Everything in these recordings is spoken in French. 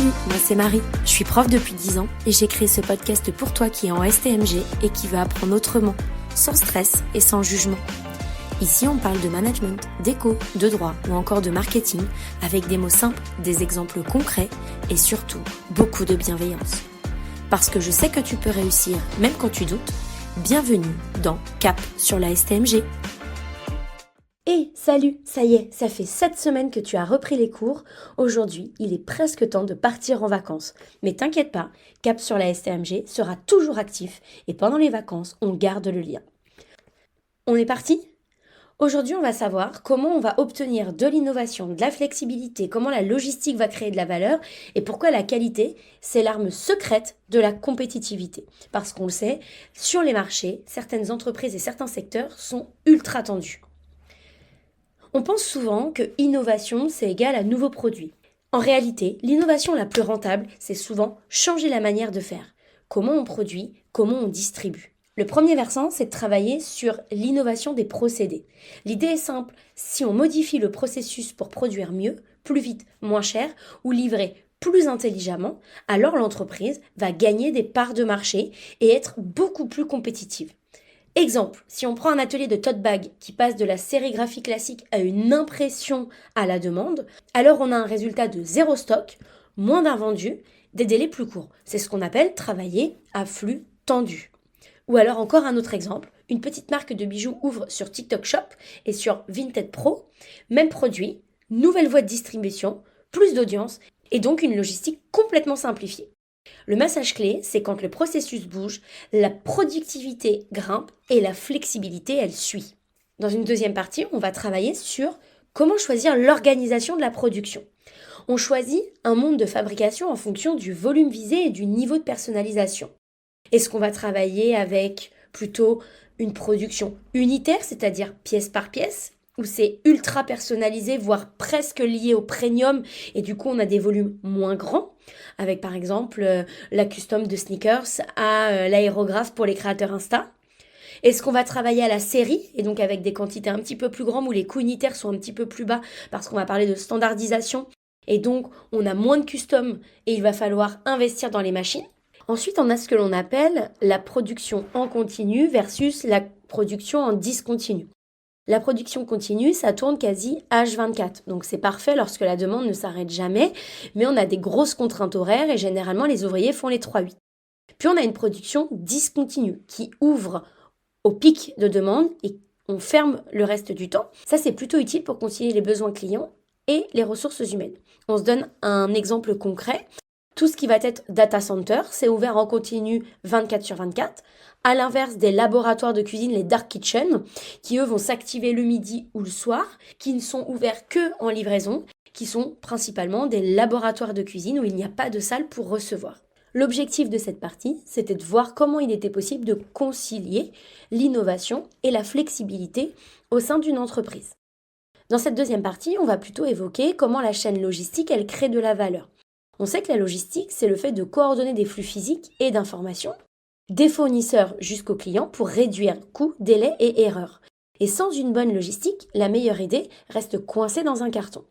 Salut, moi c'est Marie, je suis prof depuis 10 ans et j'ai créé ce podcast pour toi qui est en STMG et qui veut apprendre autrement, sans stress et sans jugement. Ici on parle de management, d'éco, de droit ou encore de marketing avec des mots simples, des exemples concrets et surtout beaucoup de bienveillance. Parce que je sais que tu peux réussir même quand tu doutes, bienvenue dans Cap sur la STMG. Hey, salut, ça y est, ça fait 7 semaines que tu as repris les cours. Aujourd'hui, il est presque temps de partir en vacances. Mais t'inquiète pas, Cap sur la STMG sera toujours actif et pendant les vacances, on garde le lien. On est parti ? Aujourd'hui, on va savoir comment on va obtenir de l'innovation, de la flexibilité, comment la logistique va créer de la valeur et pourquoi la qualité, c'est l'arme secrète de la compétitivité. Parce qu'on le sait, sur les marchés, certaines entreprises et certains secteurs sont ultra tendus. On pense souvent que innovation, c'est égal à nouveaux produits. En réalité, l'innovation la plus rentable, c'est souvent changer la manière de faire. Comment on produit, comment on distribue. Le premier versant, c'est de travailler sur l'innovation des procédés. L'idée est simple, si on modifie le processus pour produire mieux, plus vite, moins cher ou livrer plus intelligemment, alors l'entreprise va gagner des parts de marché et être beaucoup plus compétitive. Exemple, si on prend un atelier de tote bag qui passe de la sérigraphie classique à une impression à la demande, alors on a un résultat de zéro stock, moins d'invendus, des délais plus courts. C'est ce qu'on appelle travailler à flux tendu. Ou alors encore un autre exemple, une petite marque de bijoux ouvre sur TikTok Shop et sur Vinted Pro, même produit, nouvelle voie de distribution, plus d'audience et donc une logistique complètement simplifiée. Le massage clé, c'est quand le processus bouge, la productivité grimpe et la flexibilité, elle suit. Dans une deuxième partie, on va travailler sur comment choisir l'organisation de la production. On choisit un monde de fabrication en fonction du volume visé et du niveau de personnalisation. Est-ce qu'on va travailler avec plutôt une production unitaire, c'est-à-dire pièce par pièce, où c'est ultra personnalisé, voire presque lié au premium, et du coup on a des volumes moins grands, avec par exemple la custom de sneakers à l'aérographe pour les créateurs Insta. Est-ce qu'on va travailler à la série, et donc avec des quantités un petit peu plus grandes, où les coûts unitaires sont un petit peu plus bas, parce qu'on va parler de standardisation, et donc on a moins de custom, et il va falloir investir dans les machines. Ensuite, on a ce que l'on appelle la production en continu versus la production en discontinu. La production continue, ça tourne quasi H24, donc c'est parfait lorsque la demande ne s'arrête jamais, mais on a des grosses contraintes horaires et généralement les ouvriers font les 3/8. Puis on a une production discontinue qui ouvre au pic de demande et on ferme le reste du temps. Ça, c'est plutôt utile pour concilier les besoins clients et les ressources humaines. On se donne un exemple concret. Tout ce qui va être data center, c'est ouvert en continu 24/24, à l'inverse des laboratoires de cuisine, les dark kitchen, qui eux vont s'activer le midi ou le soir, qui ne sont ouverts que en livraison, qui sont principalement des laboratoires de cuisine où il n'y a pas de salle pour recevoir. L'objectif de cette partie, c'était de voir comment il était possible de concilier l'innovation et la flexibilité au sein d'une entreprise. Dans cette deuxième partie, on va plutôt évoquer comment la chaîne logistique, elle crée de la valeur. On sait que la logistique, c'est le fait de coordonner des flux physiques et d'informations, des fournisseurs jusqu'aux clients pour réduire coûts, délais et erreurs. Et sans une bonne logistique, la meilleure idée reste coincée dans un carton.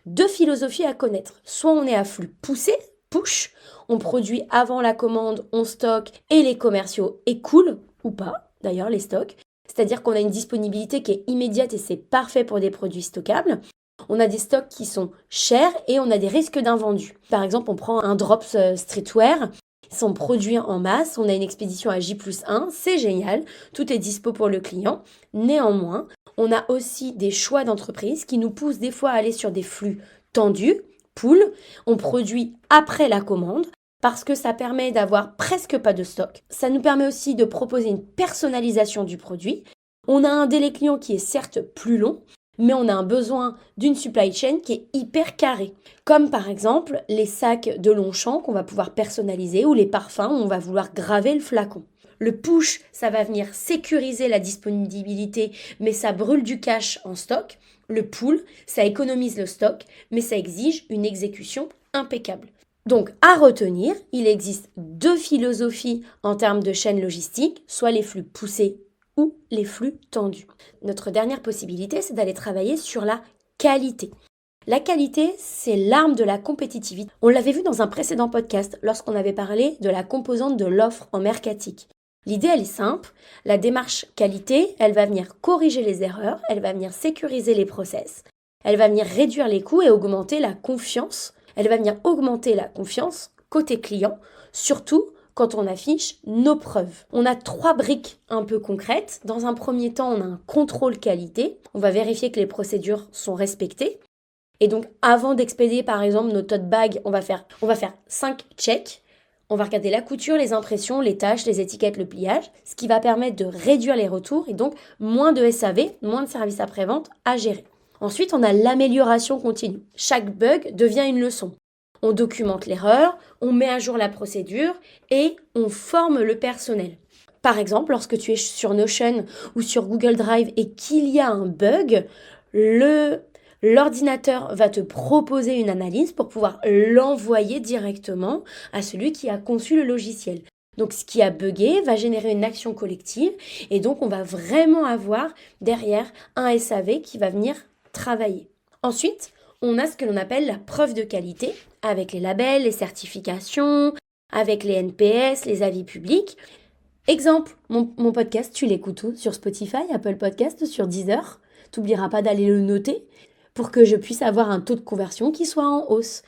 Deux philosophies à connaître. Soit on est à flux poussé, push, on produit avant la commande, on stocke et les commerciaux écoulent, ou pas d'ailleurs les stocks. C'est-à-dire qu'on a une disponibilité qui est immédiate et c'est parfait pour des produits stockables. On a des stocks qui sont chers et on a des risques d'invendus. Par exemple, on prend un drops streetwear, ils sont produits en masse, on a une expédition à J+1, c'est génial, tout est dispo pour le client. Néanmoins, on a aussi des choix d'entreprise qui nous poussent des fois à aller sur des flux tendus, pool, on produit après la commande, parce que ça permet d'avoir presque pas de stock. Ça nous permet aussi de proposer une personnalisation du produit. On a un délai client qui est certes plus long, mais on a un besoin d'une supply chain qui est hyper carrée. Comme par exemple les sacs de Longchamp qu'on va pouvoir personnaliser ou les parfums où on va vouloir graver le flacon. Le push, ça va venir sécuriser la disponibilité, mais ça brûle du cash en stock. Le pull, ça économise le stock, mais ça exige une exécution impeccable. Donc, à retenir, il existe deux philosophies en termes de chaîne logistique, soit les flux poussés ou les flux tendus. Notre dernière possibilité, c'est d'aller travailler sur la qualité. La qualité, c'est l'arme de la compétitivité. On l'avait vu dans un précédent podcast lorsqu'on avait parlé de la composante de l'offre en mercatique. L'idée, elle est simple. La démarche qualité, elle va venir corriger les erreurs, elle va venir sécuriser les process, elle va venir réduire les coûts et augmenter la confiance. Elle va venir augmenter la confiance côté client, surtout quand on affiche nos preuves. On a 3 briques un peu concrètes. Dans un premier temps, on a un contrôle qualité. On va vérifier que les procédures sont respectées. Et donc, avant d'expédier, par exemple, nos tote bags, on va faire 5 checks. On va regarder la couture, les impressions, les tâches, les étiquettes, le pliage, ce qui va permettre de réduire les retours et donc moins de SAV, moins de services après-vente à gérer. Ensuite, on a l'amélioration continue. Chaque bug devient une leçon. On documente l'erreur, on met à jour la procédure et on forme le personnel. Par exemple, lorsque tu es sur Notion ou sur Google Drive et qu'il y a un bug, l'ordinateur va te proposer une analyse pour pouvoir l'envoyer directement à celui qui a conçu le logiciel. Donc, ce qui a bugué va générer une action collective et donc on va vraiment avoir derrière un SAV qui va venir travailler. Ensuite, on a ce que l'on appelle la preuve de qualité avec les labels, les certifications, avec les NPS, les avis publics. Exemple, mon podcast, tu l'écoutes où ? Sur Spotify, Apple Podcast, sur Deezer. Tu n'oublieras pas d'aller le noter pour que je puisse avoir un taux de conversion qui soit en hausse.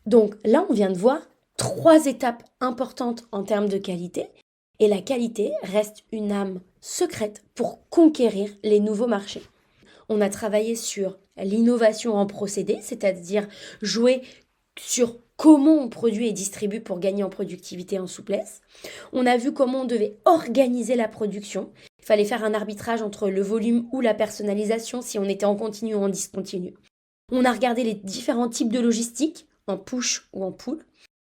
Donc là, on vient de voir 3 étapes importantes en termes de qualité. Et la qualité reste une arme secrète pour conquérir les nouveaux marchés. On a travaillé sur l'innovation en procédé, c'est-à-dire jouer sur comment on produit et distribue pour gagner en productivité et en souplesse. On a vu comment on devait organiser la production. Il fallait faire un arbitrage entre le volume ou la personnalisation si on était en continu ou en discontinu. On a regardé les différents types de logistique, en push ou en pull.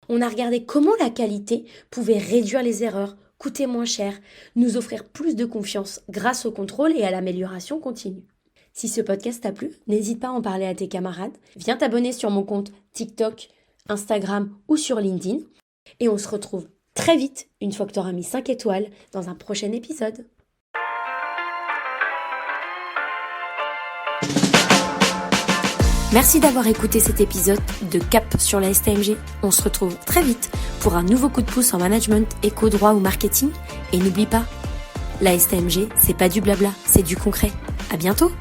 On a regardé comment la qualité pouvait réduire les erreurs, coûter moins cher, nous offrir plus de confiance grâce au contrôle et à l'amélioration continue. Si ce podcast t'a plu, n'hésite pas à en parler à tes camarades. Viens t'abonner sur mon compte TikTok, Instagram ou sur LinkedIn. Et on se retrouve très vite, une fois que tu auras mis 5 étoiles, dans un prochain épisode. Merci d'avoir écouté cet épisode de Cap sur la STMG. On se retrouve très vite pour un nouveau coup de pouce en management, éco, droit ou marketing. Et n'oublie pas, la STMG, c'est pas du blabla, c'est du concret. À bientôt!